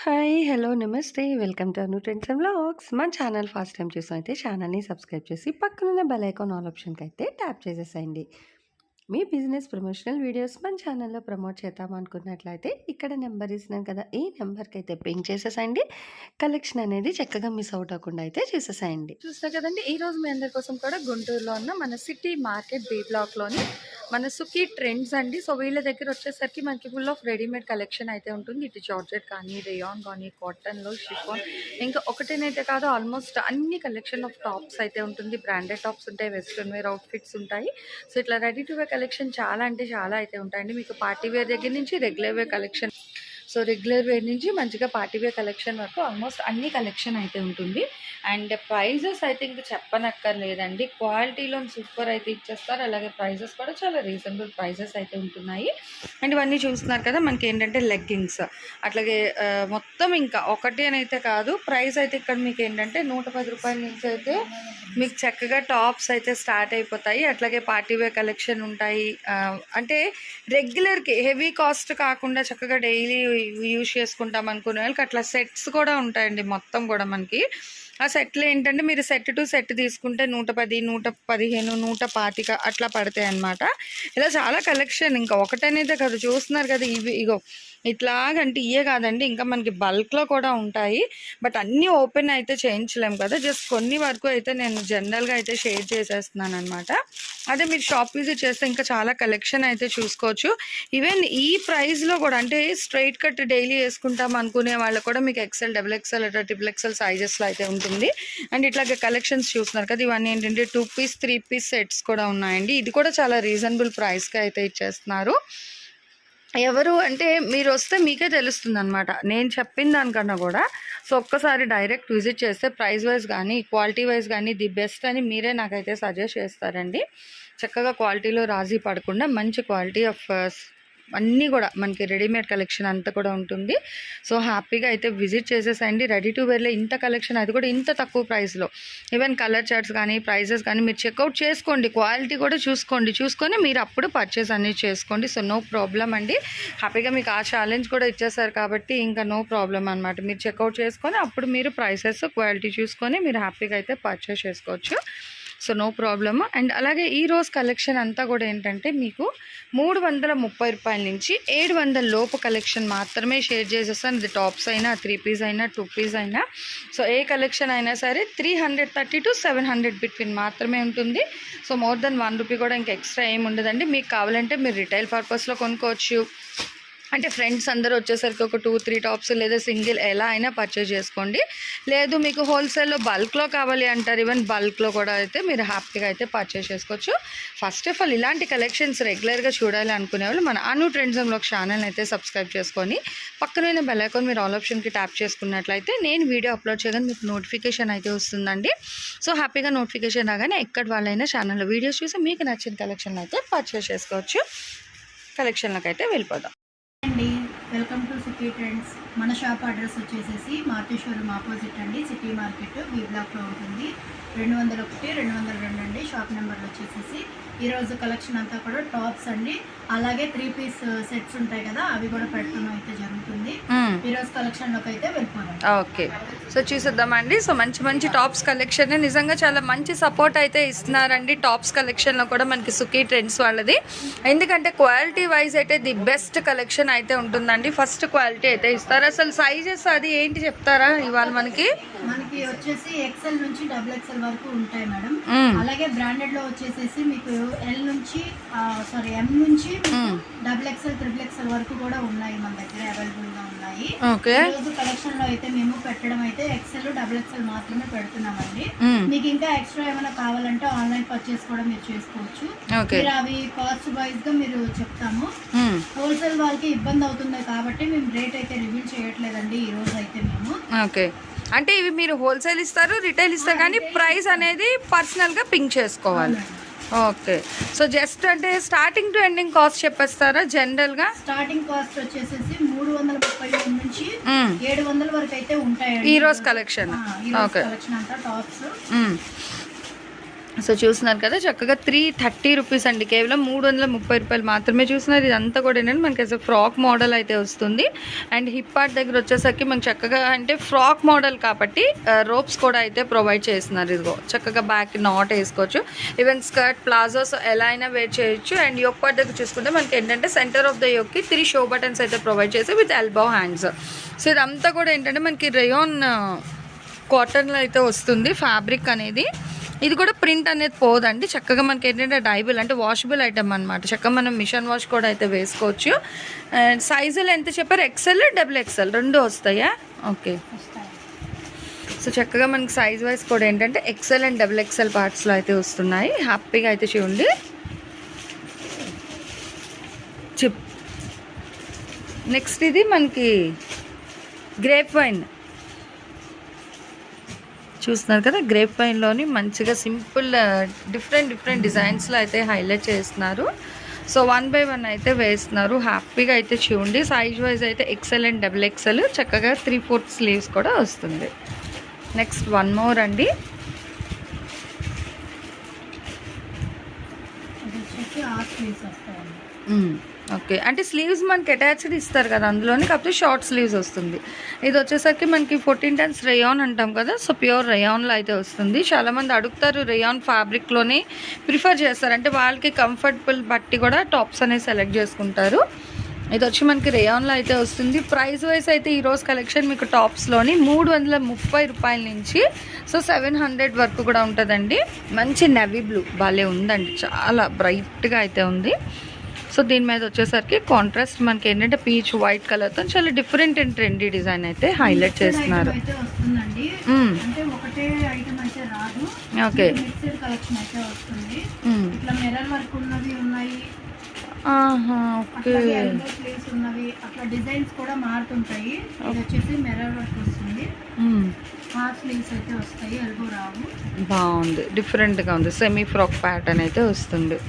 Hi! Hello! నమస్తే. Welcome to Anu trends and vlogs. మన channel first time చూసినైతే ఛానల్‌ని subscribe చేసి పక్కనున్న బెల్ ఐకాన్ ఆల్ ఆప్షన్‌కైతే ట్యాప్ చేసేసేయండి. మీ బిజినెస్ ప్రమోషనల్ వీడియోస్ మన ఛానల్‌లో ప్రమోట్ చేద్దామనుకున్నట్లయితే ఇక్కడ నెంబర్ ఇస్తున్నాను కదా! ఈ నెంబర్‌కైతే పింగ్ చేసేసేయండి. కలెక్షన్ అనేది చక్కగా మిస్ అవుట్ అవ్వకుండా అయితే చూసేసేయండి. చూస్తారు కదండి, ఈరోజు మీ అందరి కోసం కూడా గుంటూరులో ఉన్న మన సిటీ మార్కెట్ బి బ్లాక్లోని మన సుఖీ ట్రెండ్స్ అండి. సో వీళ్ళ దగ్గర వచ్చేసరికి మనకి ఫుల్ ఆఫ్ రెడీమేడ్ కలెక్షన్ అయితే ఉంటుంది. ఇటు జార్జెట్ కానీ, రేయాన్ కానీ, కాటన్లో షిఫాన్, ఇంకా ఒకటేనైతే కాదు ఆల్మోస్ట్ అన్ని కలెక్షన్ ఆఫ్ టాప్స్ అయితే ఉంటుంది. బ్రాండెడ్ టాప్స్ ఉంటాయి, వెస్ట్రన్ వేర్ అవుట్ఫిట్స్ ఉంటాయి. సో ఇట్లా రెడీ టు వేర్ కలెక్షన్ చాలా అంటే చాలా అయితే ఉంటాయండి. మీకు పార్టీ వేర్ దగ్గర నుంచి regular wear collection, so regular wear నుంచి మంచిగా పార్టీ వేర్ కలెక్షన్ వరకు ఆల్మోస్ట్ అన్ని కలెక్షన్ అయితే ఉంటుంది. అండ్ ప్రైజెస్ అయితే ఇంకా చెప్పనక్కర్లేదండి, క్వాలిటీలో సూపర్ అయితే ఇచ్చేస్తారు. అలాగే ప్రైజెస్ కూడా చాలా రీజనబుల్ ప్రైజెస్ అయితే ఉంటున్నాయి. అండ్ ఇవన్నీ చూస్తున్నారు కదా, మనకి ఏంటంటే లెగ్గింగ్స్, అట్లాగే మొత్తం ఇంకా ఒకటి అని అయితే కాదు. ప్రైస్ అయితే ఇక్కడ మీకు ఏంటంటే 110 రూపాయల నుంచి అయితే మీకు చక్కగా టాప్స్ అయితే స్టార్ట్ అయిపోతాయి. అట్లాగే పార్టీ వేర్ కలెక్షన్ ఉంటాయి. అంటే రెగ్యులర్కి హెవీ కాస్ట్ కాకుండా చక్కగా డైలీ యూజ్ చేసుకుంటాం అనుకునే వాళ్ళకి అట్లా సెట్స్ కూడా ఉంటాయండి. మొత్తం కూడా మనకి ఆ సెట్లు ఏంటంటే మీరు సెట్ టు సెట్ తీసుకుంటే 110, 115, 125 అట్లా పడతాయి అన్నమాట. ఇలా చాలా కలెక్షన్, ఇంకా ఒకటనేదే కదా చూస్తున్నారు కదా, ఇగో ఇట్లాగంటే ఇవే కాదండి, ఇంకా మనకి బల్క్లో కూడా ఉంటాయి. బట్ అన్నీ ఓపెన్ అయితే చేయించలేము కదా, జస్ట్ కొన్ని వరకు అయితే నేను జనరల్గా అయితే షేర్ చేసేస్తున్నాను అనమాట. అదే మీరు షాప్ విజిట్ చేస్తే ఇంకా చాలా కలెక్షన్ అయితే చూసుకోవచ్చు. ఈవెన్ ఈ ప్రైస్లో కూడా అంటే స్ట్రైట్ కట్ డైలీ వేసుకుంటాం అనుకునే వాళ్ళు కూడా మీకు XL, double XL, triple XL సైజెస్లో అయితే ఉంటుంది. అండ్ ఇట్లాగే కలెక్షన్స్ చూస్తున్నారు కదా, ఇవన్నీ ఏంటంటే 2 పీస్ 3 పీస్ సెట్స్ కూడా ఉన్నాయండి. ఇది కూడా చాలా రీజనబుల్ ప్రైస్కి అయితే ఇచ్చేస్తున్నారు. ఎవరు అంటే మీరు వస్తే మీకే తెలుస్తుంది అనమాట, నేను చెప్పిన దానికన్నా కూడా. సో ఒక్కసారి డైరెక్ట్ విజిట్ చేస్తే ప్రైస్ వైజ్ కానీ క్వాలిటీ వైజ్ కానీ ది బెస్ట్ అని మీరే నాకైతే సజెస్ట్ చేస్తారండి. చక్కగా క్వాలిటీలో రాజీ పడకుండా మంచి క్వాలిటీ ఆఫ్ అన్నీ కూడా మనకి రెడీమేడ్ కలెక్షన్ అంతా కూడా ఉంటుంది. సో హ్యాపీగా అయితే విజిట్ చేసేసండి. రెడీ టు వేర్లో ఇంత కలెక్షన్, అది కూడా ఇంత తక్కువ ప్రైస్లో. ఈవెన్ కలర్ చార్ట్స్ కానీ ప్రైజెస్ కానీ మీరు చెక్అవుట్ చేసుకోండి, క్వాలిటీ కూడా చూసుకొని మీరు అప్పుడు పర్చేస్ అనేది చేసుకోండి. సో నో ప్రాబ్లం అండి, హ్యాపీగా మీకు ఆ ఛాలెంజ్ కూడా ఇచ్చేసారు కాబట్టి ఇంకా నో ప్రాబ్లం అనమాట. మీరు చెక్అవుట్ చేసుకొని అప్పుడు మీరు ప్రైసెస్ క్వాలిటీ చూసుకొని మీరు హ్యాపీగా అయితే పర్చేస్ చేసుకోవచ్చు. So no problem. అండ్ అలాగే ఈరోజు కలెక్షన్ అంతా కూడా ఏంటంటే మీకు 330 రూపాయల నుంచి 700 లోపు కలెక్షన్ మాత్రమే షేర్ చేసేస్తాను. ఇది టాప్స్ అయినా, 3 పీస్ అయినా, 2 పీస్ అయినా, సో ఏ కలెక్షన్ అయినా సరే 330 to 700 బిట్వీన్ మాత్రమే ఉంటుంది. సో మోర్ దెన్ 1 రూపీ కూడా ఇంకా ఎక్స్ట్రా ఏమి ఉండదండి. మీకు కావాలంటే మీరు రిటైల్ పర్పస్లో కొనుక్కోవచ్చు. అంటే ఫ్రెండ్స్ అందరూ వచ్చేసరికి ఒక 2-3 టాప్స్ లేదా సింగిల్ ఎలా అయినా పర్చేజ్ చేసుకోండి. లేదు మీకు హోల్సేల్లో బల్క్లో కావాలి అంటారు, ఈవెన్ బల్క్లో కూడా అయితే మీరు హ్యాపీగా అయితే పర్చేజ్ చేసుకోవచ్చు. ఫస్ట్ ఆఫ్ ఆల్ ఇలాంటి కలెక్షన్స్ రెగ్యులర్గా చూడాలి అనుకునే వాళ్ళు మన అను ట్రెండ్స్ అండ్ వ్లాగ్స్ ఛానల్ అయితే సబ్స్క్రైబ్ చేసుకొని పక్కన బెల్ ఐకాన్ మీరు ఆల్ ఆప్షన్కి ట్యాప్ చేసుకున్నట్లయితే నేను వీడియో అప్లోడ్ చేయగానే మీకు నోటిఫికేషన్ అయితే వస్తుందండి. సో హ్యాపీగా నోటిఫికేషన్ రాగానే ఎక్కడి వాళ్ళైనా ఛానల్లో వీడియోస్ చూసి మీకు నచ్చిన కలెక్షన్ అయితే పర్చేజ్ చేసుకోవచ్చు. కలెక్షన్లోకి అయితే వెళ్ళిపోదాం అండి. Welcome to city trends. మన షాప్ అడ్రస్ వచ్చేసేసి మారుతి షోరూమ్ ఆపోజిట్ అండి, సిటీ మార్కెట్ బి బ్లాక్లో ఉంటుంది. 201, 202 అండి షాప్ నెంబర్లు వచ్చేసేసి. ఈరోజు కలెక్షన్ అంతా కూడా టాప్స్ అండి, అలాగే 3 పీస్ సెట్స్ ఉంటాయి కదా, అవి కూడా పెట్టడం అయితే జరుగుతుంది. ఈరోజు కలెక్షన్లోకి అయితే వెళ్ళిపోదాం. ఓకే, సో చూసేద్దామండి. సో మంచి మంచి టాప్స్ కలెక్షన్ నిజంగా చాలా మంచి సపోర్ట్ అయితే ఇస్తున్నారండి. టాప్స్ కలెక్షన్లో కూడా మనకి సుఖీ ట్రెండ్స్ వాళ్ళది, ఎందుకంటే క్వాలిటీ వైజ్ అయితే ది బెస్ట్ కలెక్షన్ అయితే ఉంటుందండి. ఫస్ట్ క్వాలిటీ అయితే ఇస్తారు. అసలు సైజెస్ అది ఏంటి చెప్తారా ఇవాళ? మనకి వచ్చేసి ఎక్సెల్ నుంచి డబుల్ ఎక్సెల్ వరకు ఉంటాయి మేడం. అలాగే బ్రాండెడ్ లో వచ్చేసేసి మీకు ఎల్ నుంచి ఎం నుంచి డబుల్ ఎక్సెల్, ట్రిపుల్ ఎక్సెల్ వరకు కూడా ఉన్నాయి మన దగ్గర అవైలబుల్ గా ఉన్నాయి. ఈరోజు కలెక్షన్ లో అయితే మేము పెట్టడం అయితే ఎక్సెల్, డబుల్ ఎక్సెల్ మాత్రమే పెడుతున్నామండి. మీకు ఇంకా ఎక్స్ట్రా ఏమైనా కావాలంటే ఆన్లైన్ పర్చేస్ కూడా మీరు చేసుకోవచ్చు. మీరు అవి కాస్ట్ వైజ్ గా మీరు చెప్తాము. హోల్సేల్ వాళ్ళకి ఇబ్బంది అవుతుంది కాబట్టి మేము రేట్ అయితే రివీల్ చేయట్లేదండి ఈ రోజు అయితే మేము. ఓకే, అంటే ఇవి మీరు హోల్సేల్ ఇస్తారు, రిటైల్ ఇస్తారు, కానీ ప్రైస్ అనేది పర్సనల్గా పింక్ చేసుకోవాలి. ఓకే, సో జస్ట్ అంటే స్టార్టింగ్ టు ఎండింగ్ కాస్ట్ చెప్పేస్తారా? జనరల్గా స్టార్టింగ్ కాస్ట్ వచ్చేసేసి 330 నుంచి 700 వరకు అయితే ఉంటాయండి ఈరోజు కలెక్షన్. ఓకే, కలెక్షన్ అంతా టాప్స్. సో చూస్తున్నారు కదా చక్కగా 330 రూపీస్ అండి, కేవలం 330 రూపాయలు మాత్రమే. చూస్తున్నారు ఇదంతా కూడా ఏంటంటే మనకి అసలు ఫ్రాక్ మోడల్ అయితే వస్తుంది. అండ్ హిప్ పార్ట్ దగ్గర వచ్చేసరికి మనకి చక్కగా అంటే ఫ్రాక్ మోడల్ కాబట్టి రోప్స్ కూడా అయితే ప్రొవైడ్ చేస్తున్నారు. ఇదిగో చక్కగా బ్యాక్ నాట్ వేసుకోవచ్చు, ఈవెన్ స్కర్ట్ ప్లాజోస్ ఎలా అయినా వేర్ చేయొచ్చు. అండ్ యోక్ పార్ట్ దగ్గర చూసుకుంటే మనకి ఏంటంటే సెంటర్ ఆఫ్ ద యోక్కి 3 షో బటన్స్ అయితే ప్రొవైడ్ చేసి విత్ ఎల్బో హ్యాండ్స్. సో ఇదంతా కూడా ఏంటంటే మనకి రేయాన్ కాటన్లో అయితే వస్తుంది ఫ్యాబ్రిక్ అనేది. ఇది కూడా ప్రింట్ అనేది పోదండి, చక్కగా మనకి ఏంటంటే డైబుల్ అంటే వాషబుల్ ఐటమ్ అనమాట. చక్కగా మనం మిషన్ వాష్ కూడా అయితే వేసుకోవచ్చు. అండ్ సైజులు ఎంత చెప్పారు? XL XXL రెండు వస్తాయా? ఓకే. సో చక్కగా మనకి సైజ్ వైజ్ కూడా ఏంటంటే XL అండ్ XXL పార్ట్స్లో అయితే వస్తున్నాయి. హ్యాపీగా అయితే చూడండి. చిప్ నెక్స్ట్ ఇది మనకి గ్రేప్ వైన్ చూస్తున్నారు కదా, గ్రేప్ వైన్లోని మంచిగా సింపుల్ డిఫరెంట్ డిజైన్స్లో అయితే హైలైట్ చేస్తున్నారు. సో 1 by 1 అయితే వేస్తున్నారు. హ్యాపీగా అయితే చూడండి. సైజ్ వైజ్ అయితే XL అండ్ XXL, చక్కగా 3/4 స్లీవ్స్ కూడా వస్తుంది. నెక్స్ట్ వన్ మోర్ అండి. ఓకే, అంటే స్లీవ్స్ మనకి అటాచ్డ్ ఇస్తారు కదా అందులోని, కాకపోతే షార్ట్ స్లీవ్స్ వస్తుంది. ఇది వచ్చేసరికి మనకి 14 టన్స్ రేయాన్ అంటాం కదా, సో ప్యూర్ రేయాన్లో అయితే వస్తుంది. చాలామంది అడుగుతారు రేయాన్ ఫ్యాబ్రిక్లోనే ప్రిఫర్ చేస్తారు, అంటే వాళ్ళకి కంఫర్టబుల్ బట్టి కూడా టాప్స్ అనేవి సెలెక్ట్ చేసుకుంటారు. ఇది వచ్చి మనకి రేయాన్లో అయితే వస్తుంది. ప్రైస్ వైజ్ అయితే ఈరోజు కలెక్షన్ మీకు టాప్స్లోని 330 రూపాయల నుంచి సో 700 వరకు కూడా ఉంటుందండి. మంచి నెవీ బ్లూ భలే ఉందండి, చాలా బ్రైట్గా అయితే ఉంది. సో దీని మీద వచ్చేసరికి కాంట్రాస్ట్ మనకి ఏంటంటే పీచ్ వైట్ కలర్తో చాలా డిఫరెంట్ అండ్ ట్రెండీ డిజైన్ అయితే హైలైట్ చేస్తున్నారు. Okay, okay. డిజైన్స్ కూడా మారుతుంటాయి. ఇది వచ్చేసి మిర్రర్ వర్క్ వస్తుంది, హాఫ్ స్లీవ్స్ అయితే వస్తాయి, ఎల్బో రావు. బాగుంది, డిఫరెంట్గా ఉంది. సెమీ ఫ్రాక్ ప్యాటర్న్ అయితే వస్తుంది.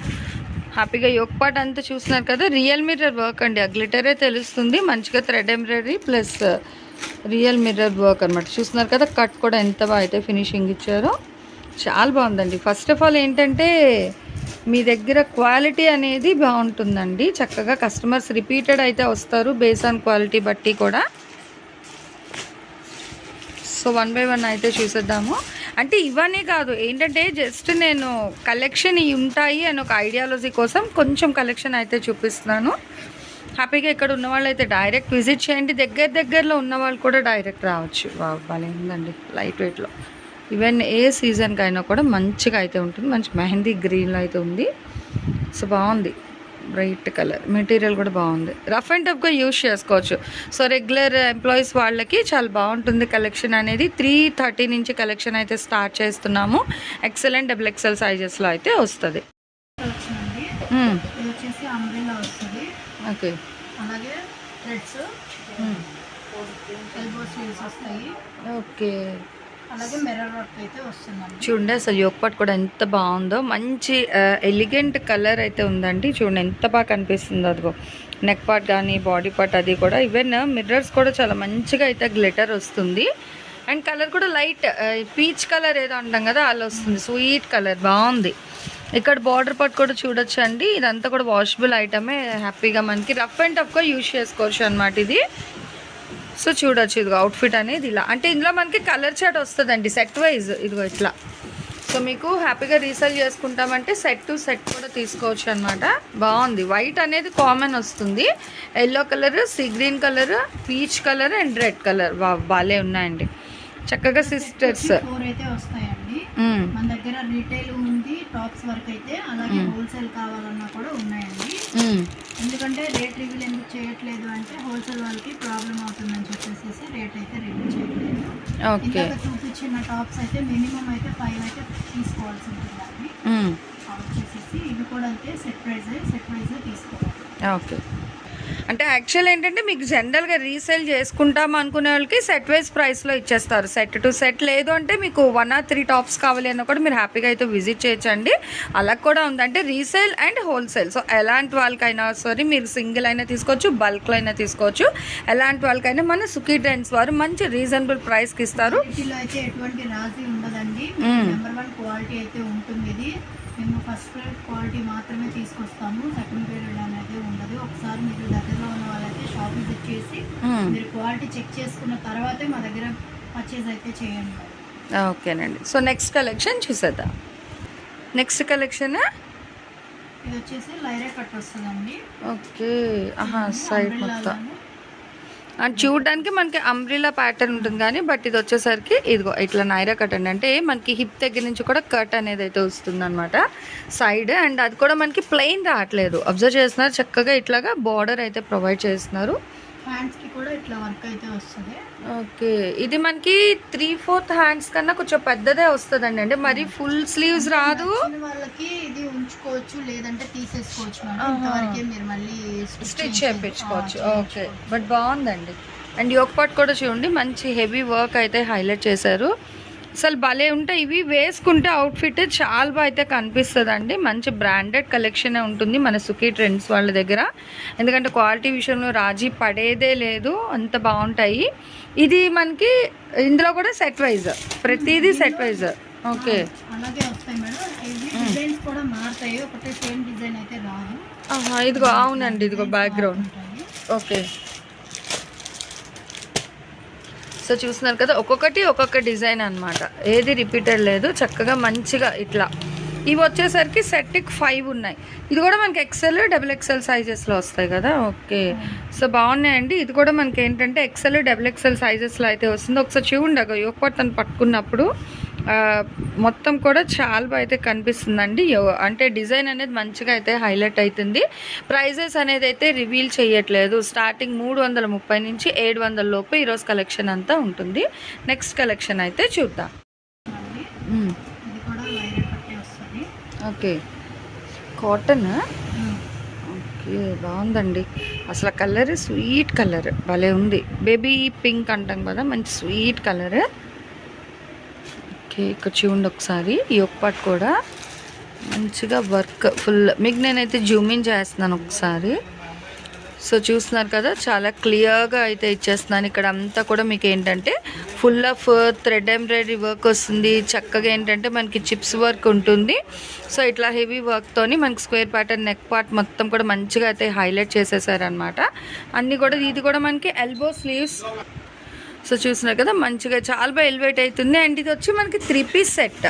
హ్యాపీగా యోక్ పార్ట్ అంతా చూస్తున్నారు కదా, రియల్ మిర్రర్ వర్క్ అండి. ఆ గ్లిటరే తెలుస్తుంది, మంచిగా thread embroidery plus real mirror work అనమాట. చూస్తున్నారు కదా, కట్ కూడా ఎంత బాగా అయితే ఫినిషింగ్ ఇచ్చారో, చాలా బాగుందండి. ఫస్ట్ ఆఫ్ ఆల్ ఏంటంటే మీ దగ్గర క్వాలిటీ అనేది బాగుంటుందండి. చక్కగా కస్టమర్స్ రిపీటెడ్ అయితే వస్తారు బేస్ ఆన్ క్వాలిటీ బట్టి కూడా. సో 1 by 1 అయితే చూసేద్దాము. అంటే ఇవన్నీ కాదు, ఏంటంటే జస్ట్ నేను కలెక్షన్ ఇవి ఉంటాయి అని ఒక ఐడియాలజీ కోసం కొంచెం కలెక్షన్ అయితే చూపిస్తున్నాను. హ్యాపీగా ఇక్కడ ఉన్న వాళ్ళు అయితే డైరెక్ట్ విజిట్ చేయండి, దగ్గరలో ఉన్న వాళ్ళు కూడా డైరెక్ట్ రావచ్చు. బాగా ఉందండి, లైట్ వెయిట్లో. ఈవెన్ ఏ సీజన్కి అయినా కూడా మంచిగా అయితే ఉంటుంది. మంచి మెహందీ గ్రీన్లో అయితే ఉంది. సో బాగుంది, బ్రైట్ కలర్, మెటీరియల్ కూడా బాగుంది. రఫ్ అండ్ టఫ్గా యూజ్ చేసుకోవచ్చు. సో రెగ్యులర్ ఎంప్లాయీస్ వాళ్ళకి చాలా బాగుంటుంది కలెక్షన్ అనేది. 330 నుంచి కలెక్షన్ అయితే స్టార్ట్ చేస్తున్నాము. XL అండ్ XXL సైజెస్లో అయితే వస్తుంది. ఓకే, అలాగే థ్రెడ్స్, ఎల్బో స్లీవ్స్ వస్తాయి. ఓకే, అలాగే మిర్రర్ వర్క్ అయితే వస్తుందండి. చూడండి అసలు యోక్ పార్ట్ కూడా ఎంత బాగుందో, మంచి ఎలిగెంట్ కలర్ అయితే ఉందండి. చూడండి ఎంత బాగా కనిపిస్తుందో, అదిగో నెక్ పార్ట్ కానీ బాడీ పార్ట్ అది కూడా. ఈవెన్ మిర్రర్స్ కూడా చాలా మంచిగా అయితే గ్లిటర్ వస్తుంది. అండ్ కలర్ కూడా లైట్ పీచ్ కలర్ ఏదో అంటాం కదా అలా వస్తుంది, స్వీట్ కలర్ బాగుంది. ఇక్కడ బార్డర్ పార్ట్ కూడా చూడొచ్చు అండి. ఇదంతా కూడా వాషబుల్ ఐటమే, హ్యాపీగా మనకి రఫ్ అండ్ టఫ్గా యూజ్ చేసుకోవచ్చు అనమాట ఇది. సో చూడొచ్చు, ఇదిగో అవుట్ఫిట్ అనేది ఇలా, అంటే ఇందులో మనకి కలర్ చార్ట్ వస్తుందండి సెట్ వైజ్, ఇదిగో ఇట్లా. సో మీకు హ్యాపీగా రీసేల్ చేసుకుంటామంటే సెట్ టు సెట్ కూడా తీసుకోవచ్చు అనమాట. బాగుంది, వైట్ అనేది కామన్ వస్తుంది, yellow colour, sea green colour, peach colour and red colour బాగాలే ఉన్నాయండి. చక్కగా సిస్టర్స్ అయితే వస్తాయండి. మన దగ్గర రీటైల్ ఉంది టాప్స్ వరకు అయితే, అలాగే హోల్సేల్ కావాలన్నా కూడా ఉన్నాయండి. ఎందుకంటే రేట్ రివీల్ ఎందుకు చేయట్లేదు అంటే హోల్సేల్ వాళ్ళకి ప్రాబ్లం అవుతుందని చెప్పేసి రేట్ అయితే రివీల్ చేయట్లేదు. ఇంకా చూపించిన టాప్స్ అయితే మినిమం అయితే 5 అయితే తీసుకోవాల్సి ఉంటుందండి. వచ్చేసి ఇవి కూడా అయితే సెట్ ప్రైజ్ తీసుకోవాలి. ఓకే, అంటే యాక్చువల్ ఏంటంటే మీకు జనరల్గా రీసేల్ చేసుకుంటాం అనుకునే వాళ్ళకి సెట్ వైజ్ ప్రైస్లో ఇచ్చేస్తారు. సెట్ టు సెట్ లేదు అంటే మీకు 1 or 3 టాప్స్ కావాలి అన్న కూడా మీరు హ్యాపీగా అయితే విజిట్ చేయొచ్చండి. అలా కూడా ఉంది, అంటే రీసేల్ అండ్ హోల్సేల్. సో ఎలాంటి వాళ్ళకైనా సరే మీరు సింగిల్ అయినా తీసుకోవచ్చు, బల్క్లో అయినా తీసుకోవచ్చు. ఎలాంటి వాళ్ళకైనా మన సుఖీ ట్రెండ్స్ వారు మంచి రీజనబుల్ ప్రైస్కి ఇస్తారు. క్వాలిటీలో అయితే ఎటువంటి రాజీ ఉండదండి. నెంబర్ 1 క్వాలిటీ అయితే ఉంటుంది. ఇది మేము ఫస్ట్ గ్రేడ్ క్వాలిటీ మాత్రమే తీసుకొస్తాము, సెకండ్ గ్రేడ్ అనేది ఉండదు. ఒకసారి మీరు దగ్గరలో ఉన్న వాళ్ళైతే షాప్ విజిట్ చేసి మీరు క్వాలిటీ చెక్ చేసుకున్న తర్వాతే మా దగ్గర పర్చేజ్ అయితే చేయండి. ఓకేనండి. సో నెక్స్ట్ కలెక్షన్ చూసేద్దాం. నెక్స్ట్ కలెక్షన్ ఇది వచ్చేసి లైరా కట్ వస్తుందండి. ఓకే, సైడ్ మొత్తం చూడడానికి మనకి అంబ్రిలా ప్యాటర్న్ ఉంటుంది కానీ బట్ ఇది వచ్చేసరికి ఇదిగో ఇట్లా నైరా కట్ అండి. అంటే మనకి హిప్ దగ్గర నుంచి కూడా కట్ అనేది అయితే వస్తుంది అనమాట సైడ్. అండ్ అది కూడా మనకి ప్లెయిన్ రావట్లేదు, అబ్జర్వ్ చేస్తున్నారు. చక్కగా ఇట్లాగా బార్డర్ అయితే ప్రొవైడ్ చేస్తున్నారు. హ్యాండ్స్కి కూడా ఇట్లా వర్క్ అయితే వస్తుంది. ఓకే, ఇది మనకి 3/4 హ్యాండ్స్ కన్నా కొంచెం పెద్దదే వస్తుందండి. అంటే మరి ఫుల్ స్లీవ్స్ రాదు. వాళ్ళకి ఇది ఉంచుకోవచ్చు, లేదంటే తీసేసుకోవచ్చు మేడం. ఇంతవరకే మీరు మళ్ళీ స్టిచ్ చేయించుకోవచ్చు. ఓకే, బట్ బాగుందండి. అండ్ యోక్ పార్ట్ కూడా చూడండి, మంచి హెవీ వర్క్ అయితే హైలైట్ చేశారు. అసలు భలే ఉంటాయి ఇవి, వేసుకుంటే అవుట్ఫిట్ చాలా బాగా అయితే కనిపిస్తుంది అండి. మంచి బ్రాండెడ్ కలెక్షనే ఉంటుంది మన సుఖీ ట్రెండ్స్ వాళ్ళ దగ్గర, ఎందుకంటే క్వాలిటీ విషయంలో రాజీ పడేదే లేదు, అంత బాగుంటాయి. ఇది మనకి ఇందులో కూడా సెట్ వైజ్, ప్రతిదీ సెట్ వైజ్. ఓకే, అలాగే వస్తాయి మేడం. ఇవి డిజైన్స్ కూడా మారుతాయి, ఒకటే సేమ్ డిజైన్ అయితే రాదు. ఇదిగో అవునండి, ఇదిగో బ్యాక్గ్రౌండ్. ఓకే, సో చూస్తున్నారు కదా, ఒక్కొక్కటి ఒక్కొక్క డిజైన్ అనమాట, ఏది రిపీటెడ్ లేదు. చక్కగా మంచిగా ఇట్లా ఇవి వచ్చేసరికి సెట్కి 5 ఉన్నాయి. ఇది కూడా మనకి XL, XXL సైజెస్లో వస్తాయి కదా. ఓకే, సో బాగున్నాయండి. ఇది కూడా మనకి ఏంటంటే XL, XXL సైజెస్లో అయితే వస్తుంది. ఒకసారి చూడండి, యోక్ పార్ట్ తను పట్టుకున్నప్పుడు మొత్తం కూడా చాలా బాగా అయితే కనిపిస్తుందండి. అంటే డిజైన్ అనేది మంచిగా అయితే హైలైట్ అవుతుంది. ప్రైజెస్ అనేది అయితే రివీల్ చేయట్లేదు. స్టార్టింగ్ 330 నుంచి 700 లోపు ఈరోజు కలెక్షన్ అంతా ఉంటుంది. నెక్స్ట్ కలెక్షన్ అయితే చూద్దాం. Okay, cotton. ఓకే, బాగుందండి. అసలు కలర్ స్వీట్ కలర్ భలే ఉంది. బేబీ పింక్ అంటాం కదా, మంచి స్వీట్ కలర్. ఓకే, ఇక్కడ చూడండి ఒకసారి యోక్ పార్ట్ కూడా మంచిగా వర్క్ ఫుల్. మీకు నేనైతే జూమ్ ఇన్ చేస్తున్నాను ఒకసారి. సో చూస్తున్నారు కదా, చాలా క్లియర్గా అయితే ఇచ్చేస్తున్నాను. ఇక్కడ అంతా కూడా మీకు ఏంటంటే full of thread embroidery work వస్తుంది. చక్కగా ఏంటంటే మనకి చిప్స్ వర్క్ ఉంటుంది. సో ఇట్లా హెవీ వర్క్తోని మనకి స్క్వేర్ ప్యాటర్న్ నెక్ పార్ట్ మొత్తం కూడా మంచిగా అయితే హైలైట్ చేసేసారనమాట. అన్నీ కూడా ఇది కూడా మనకి ఎల్బో స్లీవ్స్. సో చూస్తున్నారు కదా, మంచిగా చాలా బాగా ఎలివేట్ అవుతుంది. అండ్ ఇది వచ్చి మనకి 3 పీస్ సెట్.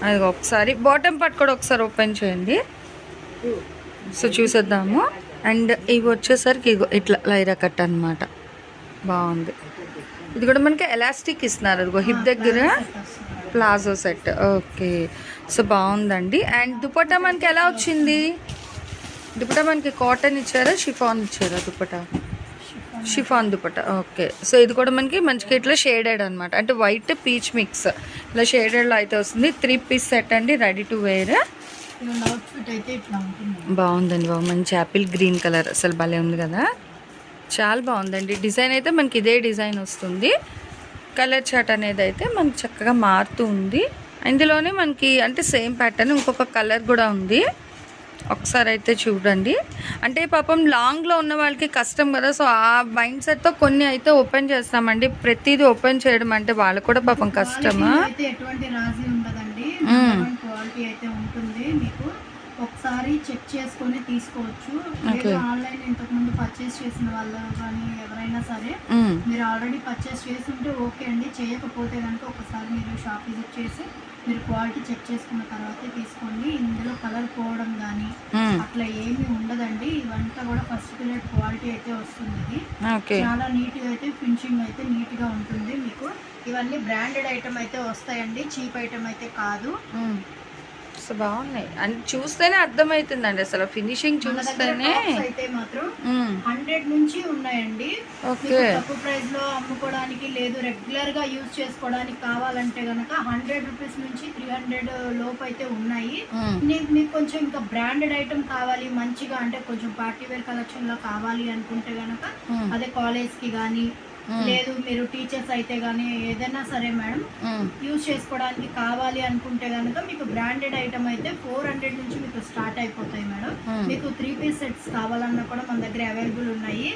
అది ఒకసారి బాటమ్ పార్ట్ కూడా ఒకసారి ఓపెన్ చేయండి. సో చూసేద్దాము. అండ్ ఇవి వచ్చేసరికి ఇట్లా లైరా కట్ అనమాట, బాగుంది. ఇది కూడా మనకి ఎలాస్టిక్ ఇస్తున్నారు, అదిగో హిప్ దగ్గర ప్లాజో సెట్. ఓకే, సో బాగుందండి. అండ్ దుపట్టా మనకి ఎలా వచ్చింది? దుపట్టా మనకి కాటన్ ఇచ్చారా, షిఫాన్ ఇచ్చారా? Dupatta chiffon dupatta. Okay, so ఇది కూడా మనకి మంచిగా ఇట్లా షేడెడ్ అనమాట, అంటే వైట్ పీచ్ మిక్స్ ఇలా షేడెడ్లో అయితే వస్తుంది. 3 పీస్ సెట్ అండి, రెడీ టు వేర్. బాగుందండి బాబు, మంచి యాపిల్ గ్రీన్ కలర్, అసలు భలే ఉంది కదా, చాలా బాగుందండి. డిజైన్ అయితే మనకి ఇదే డిజైన్ వస్తుంది. కలర్ చార్ట్ అనేది అయితే మనకి చక్కగా మారుతూ ఉంది. ఇందులోనే మనకి అంటే సేమ్ ప్యాటర్న్ ఇంకొక కలర్ కూడా ఉంది. ఒకసారి అయితే చూడండి. అంటే పాపం లాంగ్లో ఉన్న వాళ్ళకి కష్టం కదా, సో ఆ మైండ్ సెట్తో కొన్ని అయితే ఓపెన్ చేస్తామండి. ప్రతిదీ ఓపెన్ చేయడం అంటే వాళ్ళకు కూడా పాపం కష్టమా. ఎటువంటి రాజీ ఉండదండి, క్వాలిటీ అయితే ఉంటుంది. మీకు ఒకసారి చెక్ చేసుకొని తీసుకోవచ్చు. ఆన్లైన్ ఇంతకుముందు పర్చేస్ చేసిన వాళ్ళు కానీ ఎవరైనా సరే మీరు ఆల్రెడీ పర్చేస్ చేసి ఉంటే ఓకే అండి. చేయకపోతే కనుక ఒకసారి మీరు షాప్ విజిట్ చేసి మీరు క్వాలిటీ చెక్ చేసుకున్న తర్వాతే తీసుకోండి. ఇందులో కలర్ పోవడం కానీ అట్లా ఏమీ ఉండదండి. ఇవంతా కూడా ఫస్ట్ పీరియడ్ క్వాలిటీ అయితే వస్తుంది. ఇది చాలా నీట్గా అయితే ఫినిషింగ్ అయితే నీట్గా ఉంటుంది. మీకు ఇవన్నీ బ్రాండెడ్ ఐటమ్ అయితే వస్తాయండి, చీప్ ఐటమ్ అయితే కాదు. సో బాగున్నాయి అండ్ చూస్తేనే అర్థమవుతుందండి అసలు ఫినిషింగ్ మన దగ్గర చూస్తేనే. టాప్స్ అయితే మాత్రం 100 నుంచి ఉన్నాయండి. ఓకే. మీకు తక్కువ ప్రైస్ లో అమ్ముకోవడానికి లేదు, రెగ్యులర్ గా యూజ్ చేసుకోవడానికి కావాలంటే గనక 100 రూపీస్ నుంచి 300 లోపు అయితే ఉన్నాయి. మీకు కొంచెం ఇంకా బ్రాండెడ్ ఐటమ్ కావాలి మంచిగా, అంటే కొంచెం పార్టీ వేర్ కలెక్షన్ లో కావాలి అనుకుంటే గనక అదే కాలేజ్ కి కానీ లేదు మీరు టీచర్స్ అయితే కానీ ఏదైనా సరే మేడం యూజ్ చేసుకోవడానికి కావాలి అనుకుంటే కనుక మీకు బ్రాండెడ్ ఐటమ్ అయితే 400 నుంచి మీకు స్టార్ట్ అయిపోతాయి మేడం. మీకు 3 పీస్ సెట్స్ కావాలన్నా కూడా మన దగ్గర అవైలబుల్ ఉన్నాయి.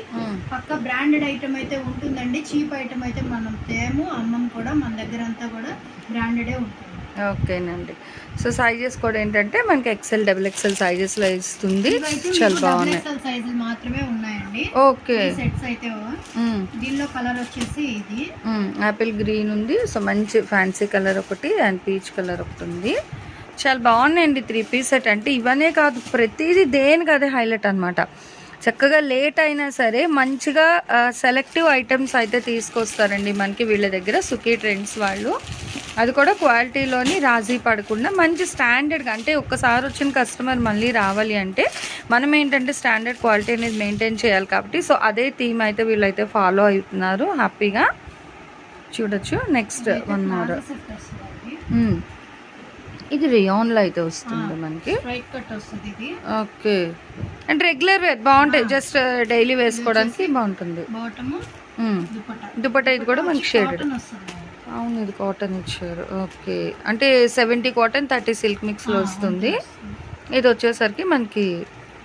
పక్క బ్రాండెడ్ ఐటమ్ అయితే ఉంటుందండి, చీప్ ఐటమ్ అయితే మనం తేము అమ్మం కూడా, మన దగ్గర అంతా కూడా బ్రాండెడే ఉంటుంది. ఓకేనండి. సో సైజెస్ కూడా ఏంటంటే మనకి ఎక్సెల్ డబుల్ ఎక్సెల్ సైజెస్లో ఇస్తుంది. చాలా బాగున్నాయి. సైజులు మాత్రమే ఉన్నాయండి. ఓకే. సెట్స్ అయితే దీనిలో కలర్ వచ్చేసి ఇది యాపిల్ గ్రీన్ ఉంది. సో మంచి ఫ్యాన్సీ కలర్ ఒకటి అండ్ పీచ్ కలర్ ఒకటి ఉంది. చాలా బాగున్నాయండి 3 పీస్ సెట్. అంటే ఇవనే కాదు ప్రతిదీ దేనికి అదే హైలైట్ అనమాట. చక్కగా లేట్ అయినా సరే మంచిగా సెలెక్టివ్ ఐటమ్స్ అయితే తీసుకొస్తారండి మనకి వీళ్ళ దగ్గర సుఖీ ట్రెండ్స్ వాళ్ళు. అది కూడా క్వాలిటీలోని రాజీ పడకుండా మంచి స్టాండర్డ్గా, అంటే ఒక్కసారి వచ్చిన కస్టమర్ మళ్ళీ రావాలి అంటే మనం ఏంటంటే స్టాండర్డ్ క్వాలిటీ అనేది మెయింటైన్ చేయాలి కాబట్టి సో అదే థీమ్ అయితే వీళ్ళైతే ఫాలో అవుతున్నారు. హ్యాపీగా చూడొచ్చు. Next one more. ఇది రియాన్లో అయితే వస్తుంది మనకి. ఓకే. అంటే రెగ్యులర్ వేర్ బాగుంటాయి, జస్ట్ డైలీ వేసుకోవడానికి బాగుంటుంది. దుపట్టా ఇది కూడా మనకి షేడెడ్. అవును, ఇది కాటన్ ఇచ్చారు. ఓకే. అంటే 70 కాటన్ 30 సిల్క్ మిక్స్లో వస్తుంది. ఇది వచ్చేసరికి మనకి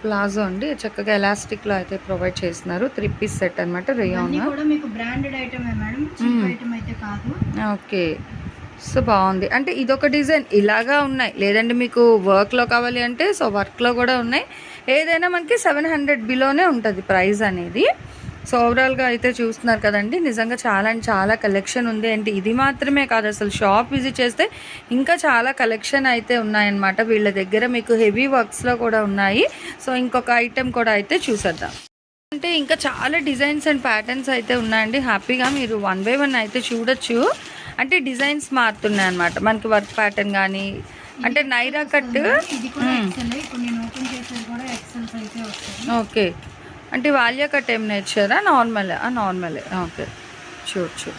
ప్లాజో అండి, చక్కగా ఎలాస్టిక్లో అయితే ప్రొవైడ్ చేస్తున్నారు. 3 పీస్ సెట్ అనమాట రియాన్. ఓకే. సో బాగుంది. అంటే ఇదొక డిజైన్ ఇలాగా ఉన్నాయి, లేదంటే మీకు వర్క్లో కావాలి అంటే సో వర్క్లో కూడా ఉన్నాయి. ఏదైనా మనకి 700 బిలోనే ఉంటుంది ప్రైస్ అనేది. సో ఓవరాల్గా అయితే చూస్తున్నారు కదండి, నిజంగా చాలా అంటే చాలా కలెక్షన్ ఉంది. అంటే ఇది మాత్రమే కాదు, అసలు షాప్ విజిట్ చేస్తే ఇంకా చాలా కలెక్షన్ అయితే ఉన్నాయన్నమాట వీళ్ళ దగ్గర. మీకు హెవీ వర్క్స్లో కూడా ఉన్నాయి. సో ఇంకొక ఐటెం కూడా అయితే చూసేద్దాం. అంటే ఇంకా చాలా డిజైన్స్ అండ్ ప్యాటర్న్స్ అయితే ఉన్నాయండి. హ్యాపీగా మీరు 1 బై 1 అయితే చూడొచ్చు. అంటే డిజైన్స్ మారుతున్నాయి అన్నమాట మనకి, వర్క్ ప్యాటర్న్ కానీ అంటే నైరా కట్. ఓకే. అంటే వాల్యా కట్ ఏమైనా ఇచ్చారా? నార్మలే. ఓకే. చూడచ్చు,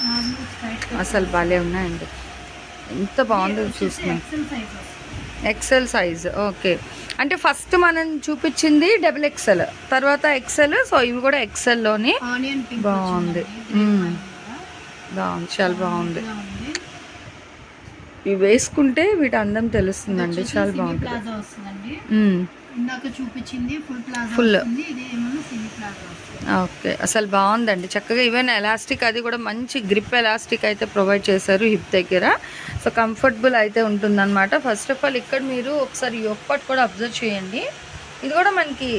అసలు భలే ఉన్నాయండి, ఎంత బాగుందో చూస్తున్నాం. XL size. ఓకే. అంటే ఫస్ట్ మనం చూపించింది డబుల్ ఎక్సెల్, తర్వాత ఎక్సెల్. సో ఇవి కూడా ఎక్సెల్లోని బాగుంది. చాలా బాగుంది. ఇవి వేసుకుంటే వీటి అందం తెలుస్తుందండి, చాలా బాగుంటుంది. ఫుల్. ఓకే. అసలు బాగుందండి చక్కగా. ఈవెన్ ఎలాస్టిక్ అది కూడా మంచి గ్రిప్ ఎలాస్టిక్ అయితే ప్రొవైడ్ చేశారు హిప్ దగ్గర. సో కంఫర్టబుల్ అయితే ఉంటుందన్నమాట. ఫస్ట్ ఆఫ్ ఆల్ ఇక్కడ మీరు ఒకసారి యొక్కటి కూడా అబ్జర్వ్ చేయండి. ఇది కూడా మనకి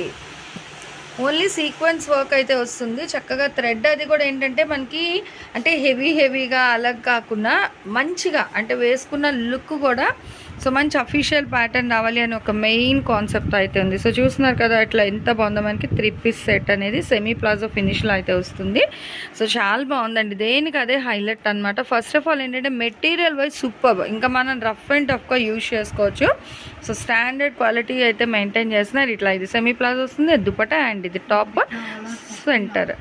ఓన్లీ సీక్వెన్స్ వర్క్ అయితే వస్తుంది. చక్కగా థ్రెడ్ అది కూడా ఏంటంటే మనకి అంటే హెవీగా అలా కాకుండా మంచిగా అంటే వేసుకున్న లుక్ కూడా సో మంచి అఫీషియల్ ప్యాటర్న్ రావాలి అని ఒక మెయిన్ కాన్సెప్ట్ అయితే ఉంది. సో చూస్తున్నారు కదా ఇట్లా ఎంత బాగుందో మనకి 3 పీస్ సెట్ అనేది సెమీ ప్లాజో ఫినిష్లో అయితే వస్తుంది. సో చాలా బాగుందండి, దేనికి అదే హైలైట్ అనమాట. ఫస్ట్ ఆఫ్ ఆల్ ఏంటంటే మెటీరియల్ వైజ్ సూపర్, ఇంకా మనం రఫ్ అండ్ టఫ్గా యూజ్ చేసుకోవచ్చు. సో స్టాండర్డ్ క్వాలిటీ అయితే మెయింటైన్ చేస్తున్నారు. ఇట్లా ఇది సెమీ ప్లాజో వస్తుంది, దుపట్టా అండ్ ఇది టాప్ సెంటర్.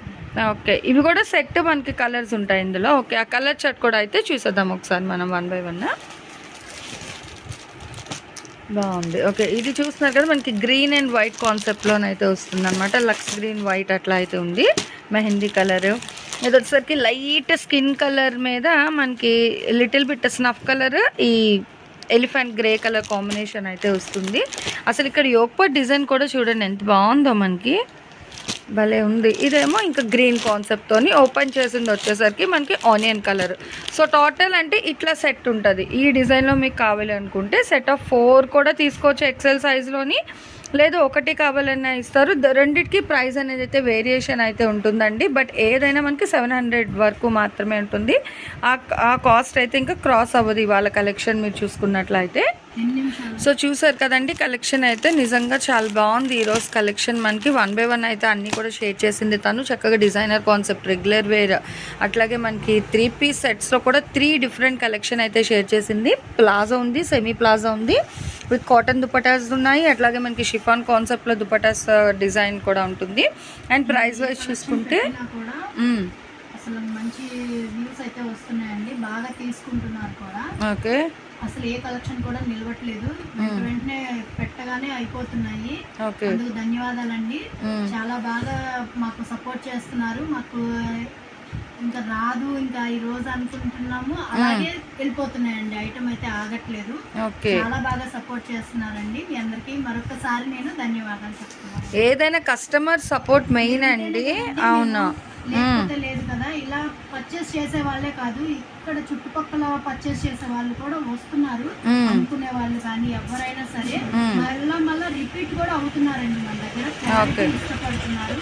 ఓకే. ఇవి కూడా సెట్ మనకి కలర్స్ ఉంటాయి ఇందులో. ఓకే. ఆ కలర్ చార్ట్ కూడా అయితే చూసేద్దాం ఒకసారి మనం 1 బై 1. బాగుంది. ఓకే. ఇది చూస్తున్నారు కదా మనకి గ్రీన్ అండ్ వైట్ కాన్సెప్ట్లోనైతే వస్తుంది అనమాట. లక్స్ గ్రీన్ వైట్ అట్లా అయితే ఉంది. మెహందీ కలర్. ఇది వచ్చేసరికి లైట్ స్కిన్ కలర్ మీద మనకి లిటిల్ బిట్ స్నఫ్ కలర్, ఈ ఎలిఫెంట్ గ్రే కలర్ కాంబినేషన్ అయితే వస్తుంది. అసలు ఇక్కడ యోక్పట్ డిజైన్ కూడా చూడండి ఎంత బాగుందో మనకి, భలే ఉంది. ఇదేమో ఇంకా గ్రీన్ కాన్సెప్ట్తోని ఓపెన్ చేసింది వచ్చేసరికి మనకి ఆనియన్ కలర్. సో టోటల్ అంటే ఇట్లా సెట్ ఉంటుంది. ఈ డిజైన్లో మీకు కావాలి అనుకుంటే సెట్ ఆఫ్ 4 కూడా తీసుకోవచ్చు ఎక్సెల్ సైజ్లోని, లేదు ఒకటి కావాలన్నా ఇస్తారు. రెండింటికి ప్రైస్ అనేది అయితే వేరియేషన్ అయితే ఉంటుందండి. బట్ ఏదైనా మనకి 700 వరకు మాత్రమే ఉంటుంది. ఆ కాస్ట్ అయితే ఇంకా క్రాస్ అవ్వదు ఇవాళ కలెక్షన్ మీరు చూసుకున్నట్లయితే. సో చూసారు కదండి కలెక్షన్ అయితే నిజంగా చాలా బాగుంది. ఈరోజు కలెక్షన్ మనకి 1 బై 1 అయితే అన్నీ కూడా షేర్ చేసింది తను. చక్కగా డిజైనర్ కాన్సెప్ట్, రెగ్యులర్ వేర్, అట్లాగే మనకి 3 పీస్ సెట్స్లో కూడా 3 డిఫరెంట్ కలెక్షన్ అయితే షేర్ చేసింది. ప్లాజో ఉంది, సెమీ ప్లాజో ఉంది, విత్ కాటన్ దుపటాస్ ఉన్నాయి, అట్లాగే మనకి షిఫాన్ కాన్సెప్ట్లో దుపటాస్ డిజైన్ కూడా ఉంటుంది. అండ్ ప్రైస్ వైజ్ చూసుకుంటే కూడా అసలు మంచి వ్యూస్ అయితే వస్తున్నాయండి, బాగా తీసుకుంటున్నారు కూడా. ఓకే, అసలు ఏ కలెక్షన్ కూడా నిలవట్లేదు, వెంటనే పెట్టగానే అయిపోతున్నాయి. ఓకే, అందుకు ధన్యవాదాలండి. చాలా బాగా మాకు సపోర్ట్ చేస్తున్నారు. మాకు ఇంకా రాదు ఇంకా ఈ రోజు అనుకుంటున్నాము, అలాగే వెళ్ళిపోతున్నాయండి, ఐటమ్ అయితే ఆగట్లేదు. ఓకే, చాలా బాగా సపోర్ట్ చేస్తున్నారండి. మీ అందరికి మరొకసారి నేను ధన్యవాదాలు చెప్తున్నాను. ఏదైనా కస్టమర్ సపోర్ట్ మెయిన్ అండి. అవునా, లేకపోతే లేదు కదా. ఇలా పర్చేస్ చేసే వాళ్ళే కాదు, ఇక్కడ చుట్టుపక్కల పర్చేస్ చేసే వాళ్ళు కూడా వస్తున్నారు, అనుకునే వాళ్ళు కానీ ఎవరైనా సరే మళ్ళా రిపీట్ కూడా అవుతున్నారండి మన దగ్గర. క్వాలిటీ ఇష్టపడుతున్నారు.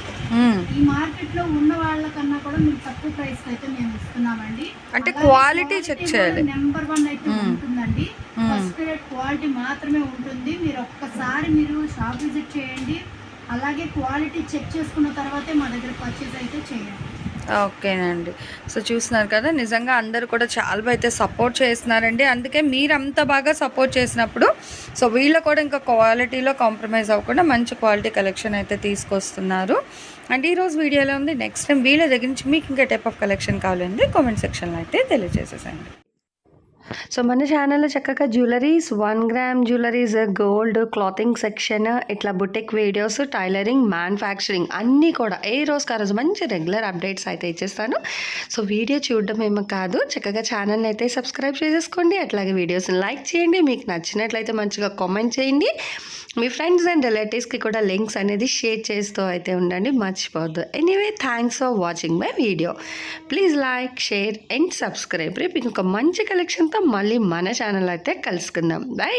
ఈ మార్కెట్ లో ఉన్న వాళ్ళకన్నా కూడా మీకు తక్కువ ప్రైస్ అయితే మేము ఇస్తున్నామండి. అంటే క్వాలిటీ చెక్ చేయాలి, నెంబర్ 1 అయితే ఉంటుందండి. ఫస్ట్ రేట్ క్వాలిటీ మాత్రమే ఉంటుంది. మీరు ఒక్కసారి మీరు షాప్ విజిట్ చేయండి, అలాగే క్వాలిటీ చెక్ చేసుకున్న తర్వాతే మా దగ్గర పర్చేస్ అయితే చేయండి. ఓకేనండి. సో చూస్తున్నారు కదా, నిజంగా అందరూ కూడా చాలా అయితే సపోర్ట్ చేస్తున్నారండి. అందుకే మీరు అంత బాగా సపోర్ట్ చేసినప్పుడు సో వీళ్ళు కూడా ఇంకా క్వాలిటీలో కాంప్రమైజ్ అవ్వకుండా మంచి క్వాలిటీ కలెక్షన్ అయితే తీసుకొస్తున్నారు. అండ్ ఈరోజు వీడియోలో ఉంది. నెక్స్ట్ టైం వీళ్ళ దగ్గర నుంచి మీకు ఇంకా టైప్ ఆఫ్ కలెక్షన్ కావాలండి కామెంట్ సెక్షన్లో అయితే తెలియజేసేసండి. సో మన ఛానల్లో చక్కగా jewelleries, 1 gram jewelleries, gold, clothing section, ఇట్లా బుటిక్ వీడియోస్, టైలరింగ్, మ్యానుఫ్యాక్చరింగ్ అన్నీ కూడా ఏ రోజుకి ఆ రోజు మంచి రెగ్యులర్ అప్డేట్స్ అయితే ఇచ్చేస్తాను. సో వీడియో చూడడం ఏమో కాదు, చక్కగా ఛానల్ని అయితే సబ్స్క్రైబ్ చేసేసుకోండి. అట్లాగే వీడియోస్ని లైక్ చేయండి, మీకు నచ్చినట్లయితే మంచిగా కామెంట్ చేయండి. మీ ఫ్రెండ్స్ అండ్ రిలేటివ్స్కి కూడా లింక్స్ అనేది షేర్ చేస్తూ అయితే ఉండండి, మర్చిపోవద్దు. Anyway, thanks for watching my video. Please like, share and subscribe. రేపు ఇంకొక మంచి కలెక్షన్తో మళ్ళీ మన ఛానల్ అయితే కలుసుకుందాం. బై.